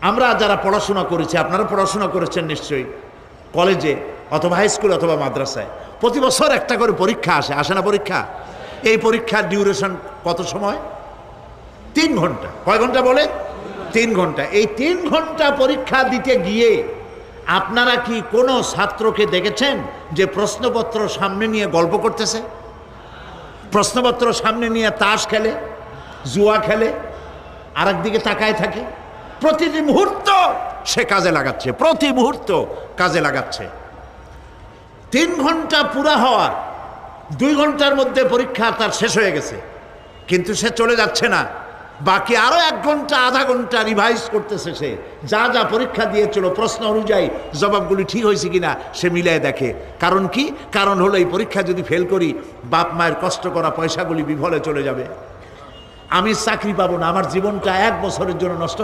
আমরা যারা পড়াশোনা করেছি, আপনারা পড়াশোনা করেছেন নিশ্চয়ই, কলেজে অথবা হাই স্কুল অথবা মাদ্রাসায় প্রতি বছর একটা করে পরীক্ষা আসে না পরীক্ষা? এই পরীক্ষার ডিউরেশন কত সময়? 3 ঘন্টা। কয় ঘন্টা বলে? 3 ঘন্টা। এই 3 ঘন্টা পরীক্ষা দিতে গিয়ে আপনারা কি কোনো ছাত্রকে দেখেছেন যে প্রশ্নপত্র সামনে নিয়ে গল্প করতেছে, প্রশ্নপত্র সামনে নিয়ে তাস খেলে, জুয়া খেলে, আর একদিকে তাকায় থাকে? প্রতিটি মুহূর্ত সে কাজে লাগাচ্ছে, প্রতি মুহূর্ত কাজে লাগাচ্ছে। 3 ঘন্টা পুরা হওয়ার 2 ঘন্টার মধ্যে পরীক্ষা তার শেষ হয়ে গেছে, কিন্তু সে চলে যাচ্ছে না, বাকি আরো 1 ঘন্টা আধা ঘন্টা রিভাইজ করতেছে। সে যা যা পরীক্ষা দিয়েছিল প্রশ্ন অনুযায়ী জবাবগুলি ঠিক হয়েছে কিনা সে মিলাই দেখে। কারণ কি? কারণ হলো এই পরীক্ষা যদি ফেল করি, বাপ মায়ের কষ্ট করা পয়সাগুলি বিফলে চলে যাবে, আমি চাকরি পাবো না, আমার জীবনটা 1 বছরের জন্য নষ্ট